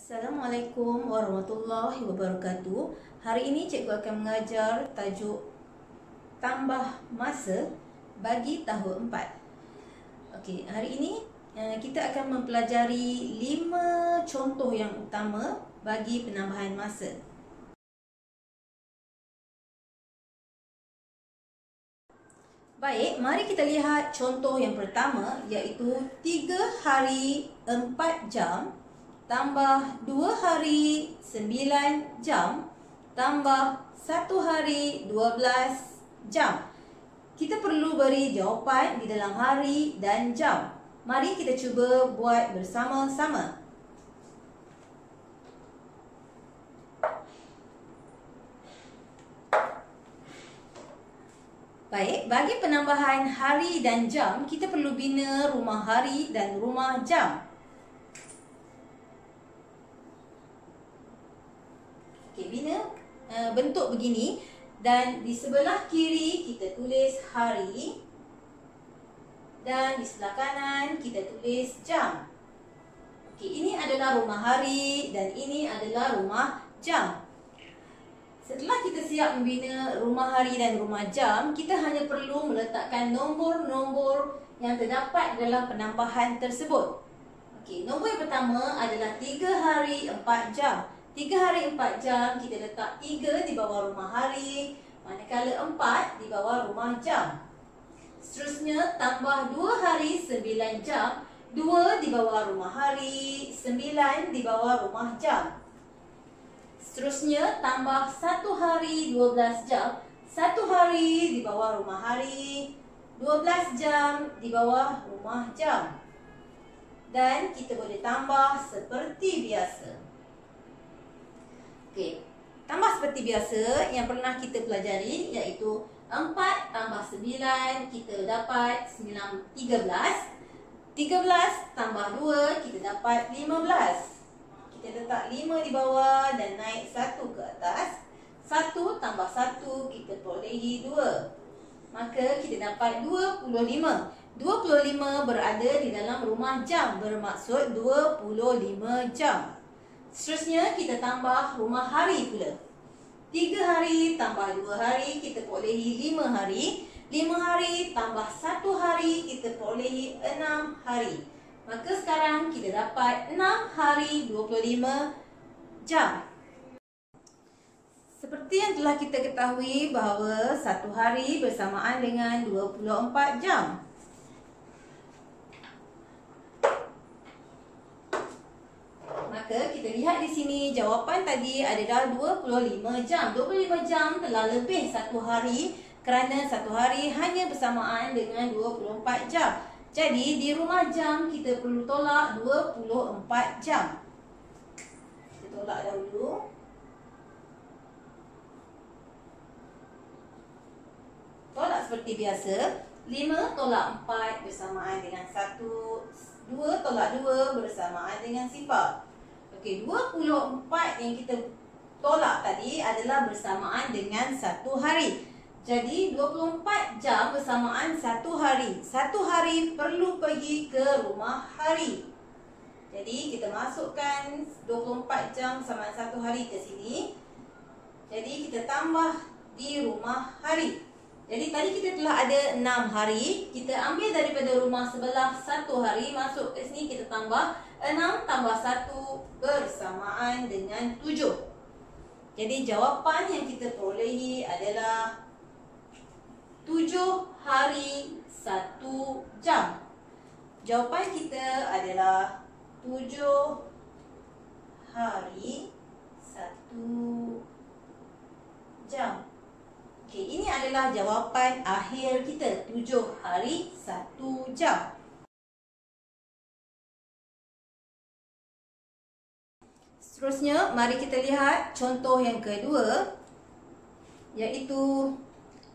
Assalamualaikum warahmatullahi wabarakatuh. Hari ini cikgu akan mengajar tajuk tambah masa bagi tahun 4. Okey, hari ini kita akan mempelajari 5 contoh yang utama bagi penambahan masa. Baik, mari kita lihat contoh yang pertama, iaitu 3 hari 4 jam tambah 2 hari 9 jam tambah 1 hari 12 jam. Kita perlu beri jawapan di dalam hari dan jam. Mari kita cuba buat bersama-sama. Baik, bagi penambahan hari dan jam, kita perlu bina rumah hari dan rumah jam. Okey, bina bentuk begini, dan di sebelah kiri kita tulis hari dan di sebelah kanan kita tulis jam. Okey, ini adalah rumah hari dan ini adalah rumah jam. Setelah kita siap membina rumah hari dan rumah jam, kita hanya perlu meletakkan nombor-nombor yang terdapat dalam penambahan tersebut. Okey, nombor yang pertama adalah 3 hari 4 jam. 3 hari 4 jam, kita letak 3 di bawah rumah hari, manakala 4 di bawah rumah jam. Seterusnya, tambah 2 hari 9 jam, 2 di bawah rumah hari, 9 di bawah rumah jam. Seterusnya, tambah 1 hari 12 jam, 1 hari di bawah rumah hari, 12 jam di bawah rumah jam. Dan kita boleh tambah seperti biasa. Okey, tambah seperti biasa yang pernah kita pelajari, iaitu 4 tambah 9, kita dapat 13. 13 tambah 2, kita dapat 15. Kita letak 5 di bawah dan naik 1 ke atas. 1 tambah 1, kita perolehi 2. Maka kita dapat 25. 25 berada di dalam rumah jam, bermaksud 25 jam. Seterusnya, kita tambah rumah hari pula. 3 hari tambah 2 hari, kita perolehi 5 hari. 5 hari tambah 1 hari, kita perolehi 6 hari. Maka sekarang kita dapat 6 hari 25 jam. Seperti yang telah kita ketahui bahawa 1 hari bersamaan dengan 24 jam. Maka kita lihat di sini, jawapan tadi adalah 25 jam. 25 jam telah lebih 1 hari kerana 1 hari hanya bersamaan dengan 24 jam. Jadi di rumah jam kita perlu tolak 24 jam. Kita tolak dahulu. Tolak seperti biasa. 5 tolak 4 bersamaan dengan 1. 2 tolak 2 bersamaan dengan 0. Okey, 24 yang kita tolak tadi adalah bersamaan dengan 1 hari. Jadi 24 jam bersamaan 1 hari. 1 hari perlu pergi ke rumah hari. Jadi kita masukkan 24 jam sama 1 hari ke sini. Jadi kita tambah di rumah hari. Jadi tadi kita telah ada 6 hari. Kita ambil daripada rumah sebelah 1 hari, masuk ke sini, kita tambah 6 tambah 1 bersamaan dengan 7. Jadi jawapan yang kita perolehi adalah 7 hari 1 jam. Jawapan kita adalah 7 hari 1 jam. Okey, ini adalah jawapan akhir kita, 7 hari 1 jam. Seterusnya, mari kita lihat contoh yang kedua, iaitu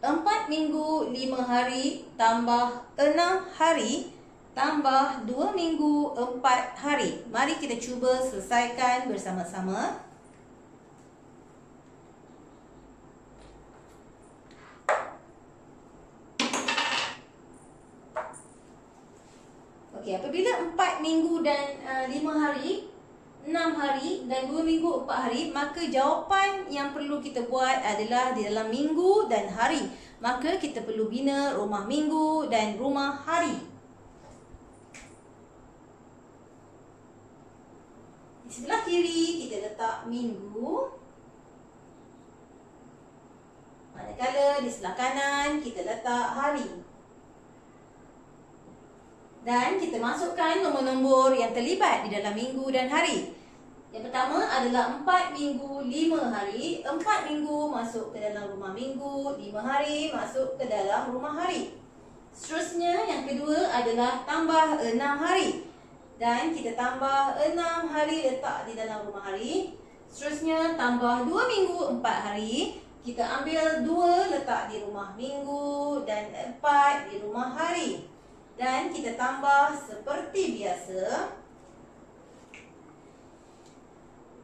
4 minggu 5 hari tambah 6 hari tambah 2 minggu 4 hari. Mari kita cuba selesaikan bersama-sama. Okey, apabila 4 minggu dan 5 hari 6 hari dan 2 minggu 4 hari, maka jawapan yang perlu kita buat adalah di dalam minggu dan hari. Maka kita perlu bina rumah minggu dan rumah hari. Di sebelah kiri kita letak minggu, manakala di sebelah kanan kita letak hari. Dan kita masukkan nombor-nombor yang terlibat di dalam minggu dan hari. Yang pertama adalah 4 minggu 5 hari. 4 minggu masuk ke dalam rumah minggu, 5 hari masuk ke dalam rumah hari. Seterusnya yang kedua adalah tambah 6 hari. Dan kita tambah 6 hari letak di dalam rumah hari. Seterusnya tambah 2 minggu 4 hari. Kita ambil 2 letak di rumah minggu dan 4 di rumah hari. Dan kita tambah seperti biasa.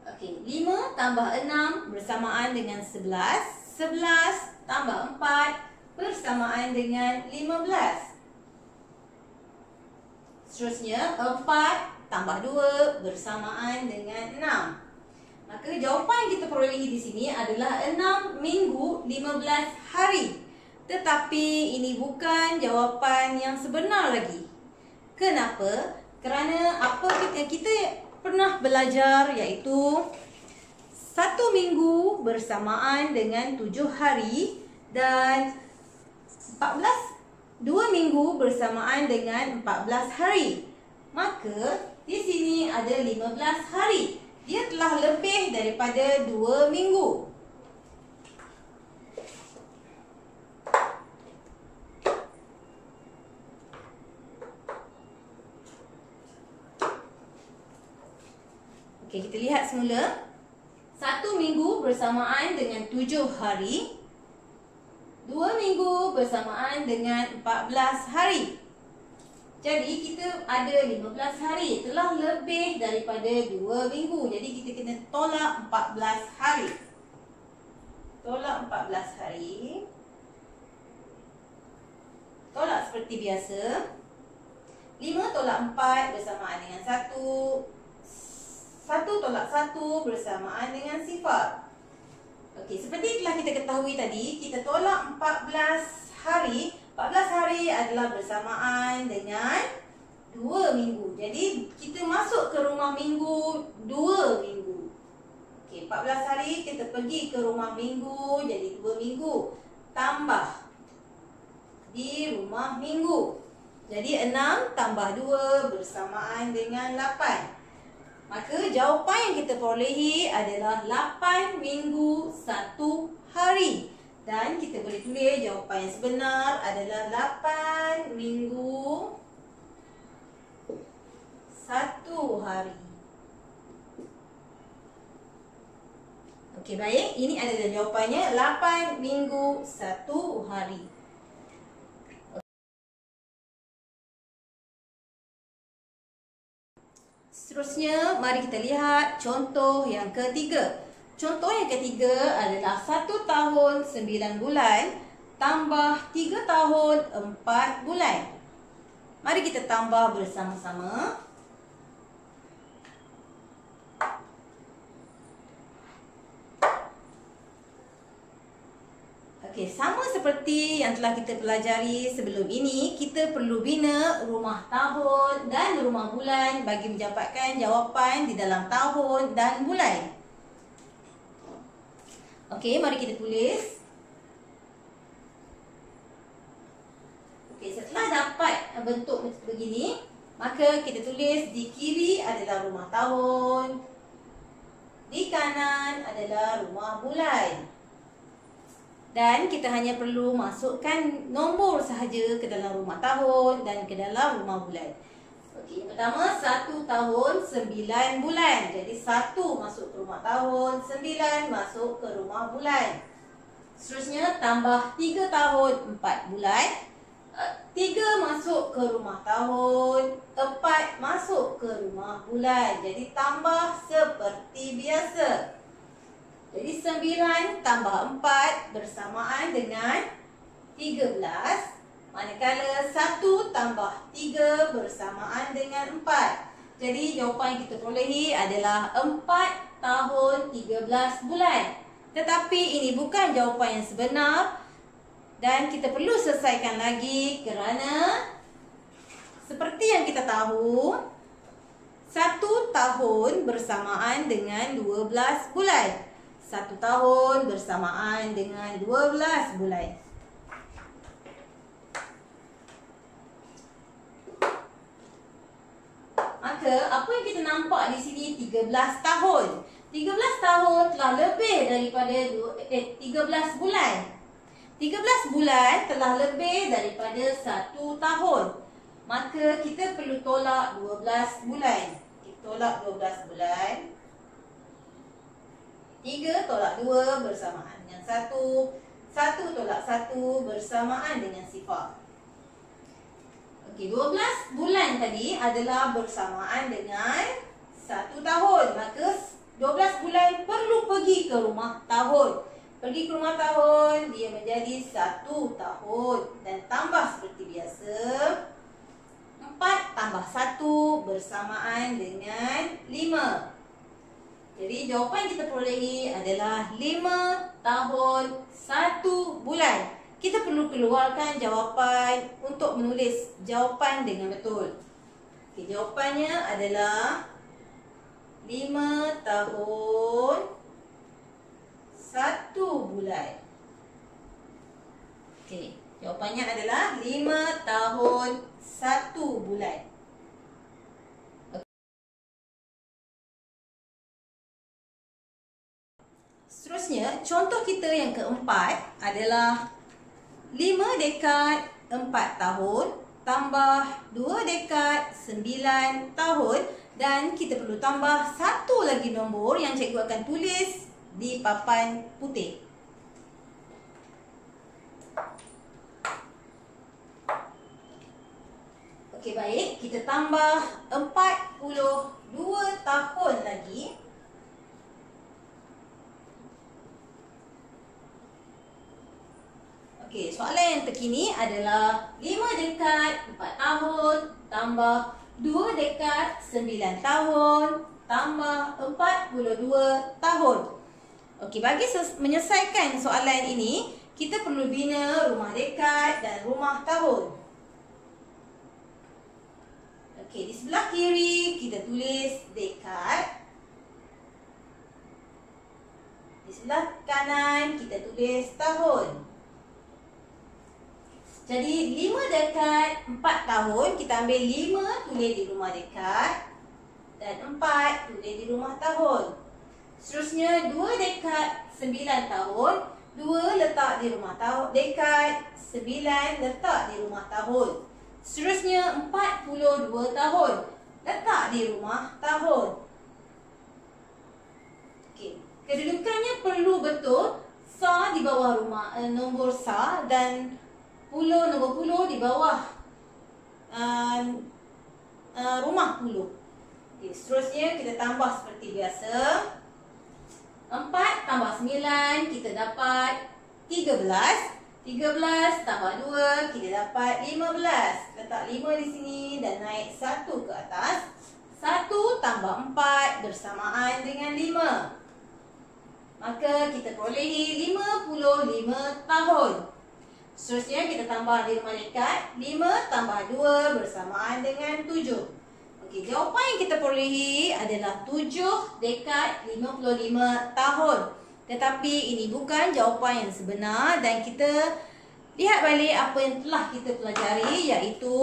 Okey, 5 tambah 6 bersamaan dengan 11. 11 tambah 4 bersamaan dengan 15. Seterusnya 4 tambah 2 bersamaan dengan 6. Maka jawapan yang kita perolehi di sini adalah 6 minggu 15 hari. Tetapi ini bukan jawapan yang sebenar lagi. Kenapa? Kerana apa kita pernah belajar, iaitu 1 minggu bersamaan dengan 7 hari dan 2 minggu bersamaan dengan 14 hari. Maka di sini ada 15 hari. Dia telah lebih daripada 2 minggu. Okey, kita lihat semula. 1 minggu bersamaan dengan 7 hari. 2 minggu bersamaan dengan 14 hari. Jadi kita ada 15 hari. Telah lebih daripada 2 minggu. Jadi kita kena tolak 14 hari. Tolak 14 hari. Tolak seperti biasa. 5 tolak 4 bersamaan dengan 1. 1 tolak 1 bersamaan dengan sifar. Okey, seperti telah kita ketahui tadi, kita tolak 14 hari. 14 hari adalah bersamaan dengan 2 minggu. Jadi, kita masuk ke rumah minggu 2 minggu. Okey, 14 hari kita pergi ke rumah minggu, jadi 2 minggu. Tambah di rumah minggu. Jadi, 6 tambah 2 bersamaan dengan 8. Maka jawapan yang kita perolehi adalah 8 minggu 1 hari. Dan kita boleh tulis jawapan yang sebenar adalah 8 minggu 1 hari. Okey, baik. Ini adalah jawapannya, 8 minggu 1 hari. Seterusnya, mari kita lihat contoh yang ketiga. Contoh yang ketiga adalah 1 tahun 9 bulan tambah 3 tahun 4 bulan. Mari kita tambah bersama-sama. Okey, sama seperti yang telah kita pelajari sebelum ini, kita perlu bina rumah tahun dan rumah bulan bagi mendapatkan jawapan di dalam tahun dan bulan. Okey, mari kita tulis. Okey, setelah dapat bentuk begini, maka kita tulis di kiri adalah rumah tahun, di kanan adalah rumah bulan. Dan kita hanya perlu masukkan nombor sahaja ke dalam rumah tahun dan ke dalam rumah bulan. Okey, yang pertama 1 tahun 9 bulan. Jadi 1 masuk ke rumah tahun, 9 masuk ke rumah bulan. Seterusnya tambah 3 tahun 4 bulan. 3 masuk ke rumah tahun, 4 masuk ke rumah bulan. Jadi tambah seperti biasa. Jadi 9 tambah 4 bersamaan dengan 13. Manakala 1 tambah 3 bersamaan dengan 4. Jadi jawapan yang kita perolehi adalah 4 tahun 13 bulan. Tetapi ini bukan jawapan yang sebenar dan kita perlu selesaikan lagi kerana seperti yang kita tahu, 1 tahun bersamaan dengan 12 bulan. 1 tahun bersamaan dengan 12 bulan. Maka apa yang kita nampak di sini 13 tahun. 13 tahun telah lebih daripada 13 bulan. 13 bulan telah lebih daripada 1 tahun. Maka kita perlu tolak 12 bulan. Kita tolak 12 bulan. 3 tolak 2 bersamaan dengan 1. 1 tolak 1 bersamaan dengan sifar. Okey, 12 bulan tadi adalah bersamaan dengan 1 tahun. Maka 12 bulan perlu pergi ke rumah tahun. Pergi ke rumah tahun, dia menjadi 1 tahun. Dan tambah seperti biasa, 4 tambah 1 bersamaan dengan 5. Jadi jawapan kita perolehi adalah 5 tahun 1 bulan. Kita perlu keluarkan jawapan untuk menulis jawapan dengan betul. Okey, jawapannya adalah 5 tahun 1 bulan. Okey, jawapannya adalah 5 tahun 1 bulan. Seterusnya, contoh kita yang keempat adalah 5 dekad 4 tahun tambah 2 dekad 9 tahun. Dan kita perlu tambah satu lagi nombor yang cikgu akan tulis di papan putih. Okey, baik. Kita tambah 42 tahun lagi. Okey, soalan yang terkini adalah 5 dekad 4 tahun tambah 2 dekad 9 tahun tambah 42 tahun. Okey, bagi menyelesaikan soalan ini, kita perlu bina rumah dekad dan rumah tahun. Okey, di sebelah kiri kita tulis dekad. Di sebelah kanan kita tulis tahun. Jadi 5 dekad 4 tahun, kita ambil 5 tulis di rumah dekad dan 4 tulis di rumah tahun. Seterusnya 2 dekad 9 tahun, 2 letak di rumah tahun dekad, 9 letak di rumah tahun. Seterusnya 42 tahun letak di rumah tahun. Okey, kedudukannya perlu betul. Sa di bawah rumah nombor sa dan nombor puluh di bawah rumah puluh. Okay, seterusnya kita tambah seperti biasa. 4 tambah 9 kita dapat 13. 13 tambah 2 kita dapat 15. Letak 5 di sini dan naik 1 ke atas. 1 tambah 4 bersamaan dengan 5. Maka kita perolehi 55 tahun. Seterusnya kita tambah di rumah dekad. 5 tambah 2 bersamaan dengan 7. Okey, jawapan yang kita perolehi adalah 7 dekad 55 tahun. Tetapi ini bukan jawapan yang sebenar dan kita lihat balik apa yang telah kita pelajari, iaitu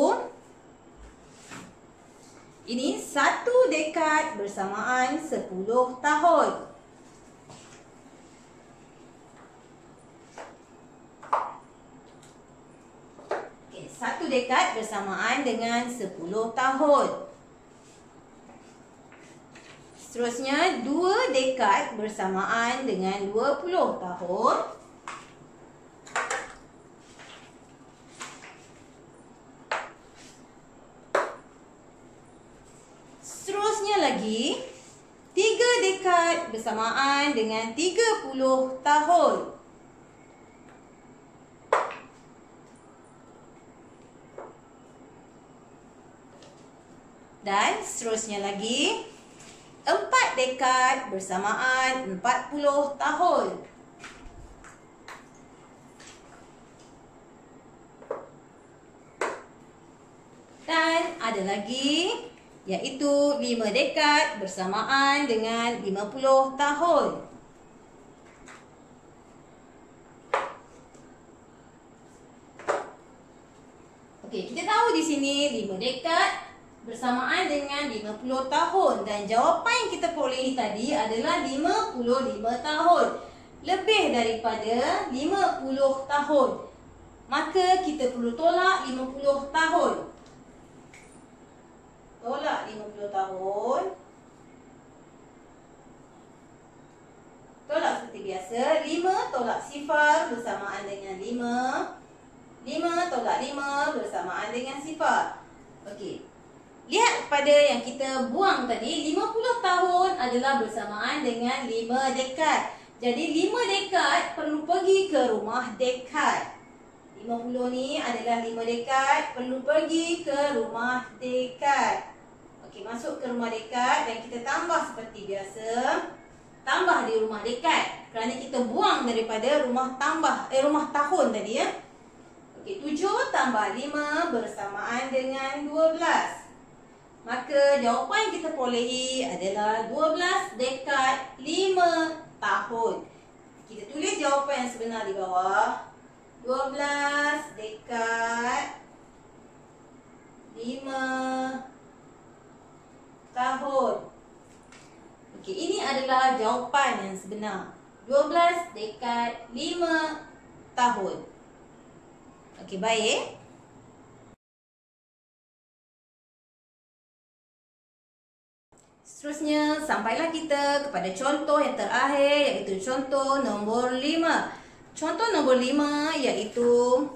ini 1 dekad bersamaan 10 tahun. Okey, 1 dekad bersamaan dengan 10 tahun. Seterusnya 2 dekad bersamaan dengan 20 tahun. Seterusnya lagi 3 dekad bersamaan dengan 30 tahun. Dan seterusnya lagi, 4 dekad bersamaan 40 tahun. Dan ada lagi, iaitu 5 dekad bersamaan dengan 50 tahun. Okey, kita tahu di sini 5 dekad bersamaan dengan 50 tahun. Dan jawapan yang kita perolehi tadi adalah 55 tahun. Lebih daripada 50 tahun. Maka kita perlu tolak 50 tahun. Tolak 50 tahun. Tolak seperti biasa. 5 tolak sifar bersamaan dengan 5. 5 tolak 5 bersamaan dengan sifar. Okey. Lihat pada yang kita buang tadi, 50 tahun adalah bersamaan dengan 5 dekad. Jadi 5 dekad perlu pergi ke rumah dekad. 50 ni adalah 5 dekad, perlu pergi ke rumah dekad. Okey, masuk ke rumah dekad dan kita tambah seperti biasa. Tambah di rumah dekad kerana kita buang daripada rumah tahun tadi ya. Okey, 7 tambah 5 bersamaan dengan 12. Maka jawapan yang kita perolehi adalah 12 dekad 5 tahun. Kita tulis jawapan yang sebenar di bawah. 12 dekad 5 tahun. Okey, ini adalah jawapan yang sebenar. 12 dekad 5 tahun. Okey, baik. Seterusnya, sampailah kita kepada contoh yang terakhir, iaitu contoh nombor 5. Contoh nombor 5 iaitu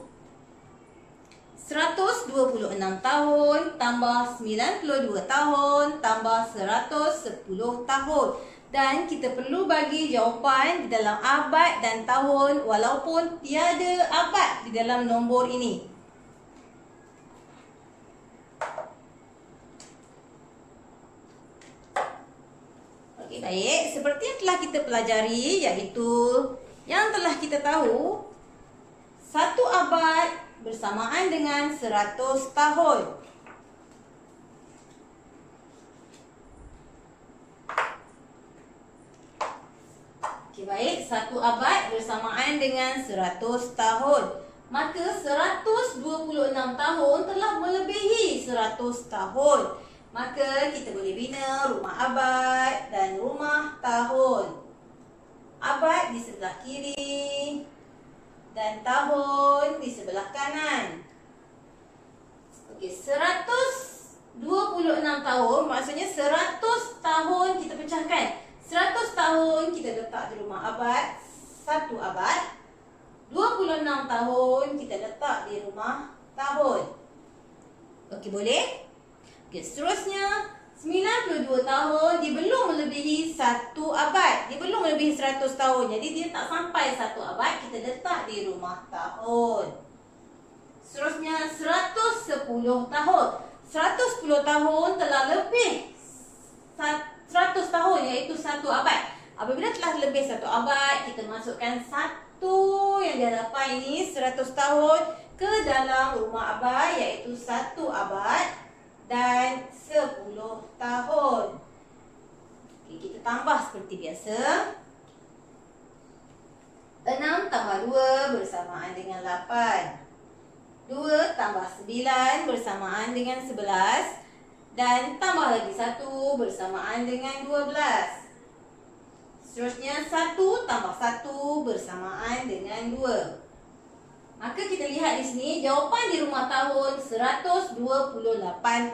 126 tahun tambah 92 tahun tambah 110 tahun. Dan kita perlu bagi jawapan di dalam abad dan tahun walaupun tiada abad di dalam nombor ini. Okey, baik. Seperti yang telah kita pelajari, iaitu yang telah kita tahu, 1 abad bersamaan dengan 100 tahun. Okey, baik. 1 abad bersamaan dengan 100 tahun. Maka 126 tahun telah melebihi 100 tahun. Maka kita boleh bina rumah abad dan rumah tahun. Abad di sebelah kiri dan tahun di sebelah kanan. Okey, 126 tahun maksudnya 100 tahun kita pecahkan. 100 tahun kita letak di rumah abad, 1 abad. 26 tahun kita letak di rumah tahun. Okey, boleh? Okey, seterusnya 92 tahun dia belum melebihi 1 abad. Dia belum melebihi 100 tahun. Jadi dia tak sampai 1 abad, kita letak di rumah tahun. Seterusnya 110 tahun. 110 tahun telah lebih 100 tahun, iaitu 1 abad. Apabila telah lebih 1 abad, kita masukkan 1 yang di hadapan ini 100 tahun ke dalam rumah abad, iaitu 1 abad dan 10 tahun. Okay, kita tambah seperti biasa. 6 tambah 2 bersamaan dengan 8. 2 tambah 9 bersamaan dengan 11. Dan tambah lagi 1 bersamaan dengan 12. Seterusnya 1 tambah 1 bersamaan dengan 2. Maka kita lihat di sini jawapan di rumah tahun 128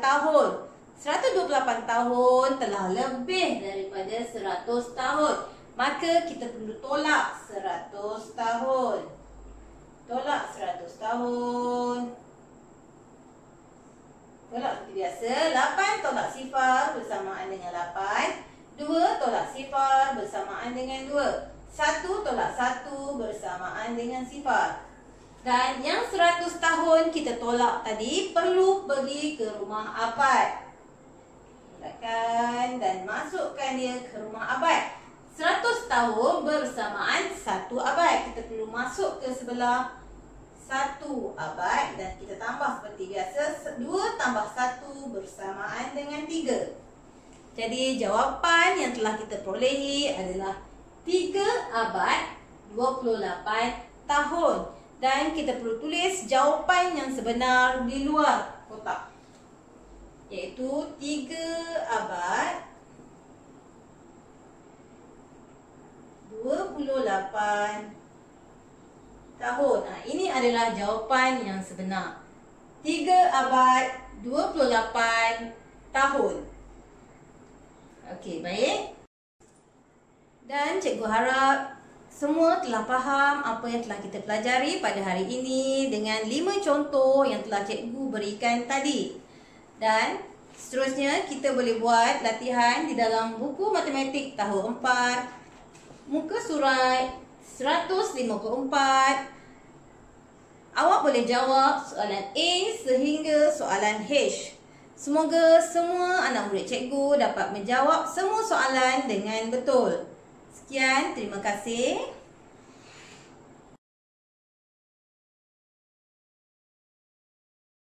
tahun. 128 tahun telah lebih daripada 100 tahun. Maka kita perlu tolak 100 tahun. Tolak 100 tahun. Tolak seperti biasa. 8 tolak sifar bersamaan dengan 8. 2 tolak sifar bersamaan dengan 2. 1 tolak 1 bersamaan dengan sifar. Dan yang 100 tahun kita tolak tadi perlu pergi ke rumah abad. bulatkan dan masukkan dia ke rumah abad. 100 tahun bersamaan 1 abad. Kita perlu masuk ke sebelah 1 abad dan kita tambah seperti biasa. 2 tambah 1 bersamaan dengan 3. Jadi jawapan yang telah kita perolehi adalah 3 abad 28 tahun. Dan kita perlu tulis jawapan yang sebenar di luar kotak, iaitu 3 abad 28 tahun. Ini adalah jawapan yang sebenar. 3 abad 28 tahun. Okey, baik. Dan cikgu harap semua telah faham apa yang telah kita pelajari pada hari ini dengan 5 contoh yang telah cikgu berikan tadi. Dan seterusnya kita boleh buat latihan di dalam buku matematik tahun 4, muka surat 154. Awak boleh jawab soalan A sehingga soalan H. Semoga semua anak murid cikgu dapat menjawab semua soalan dengan betul. Sekian, terima kasih.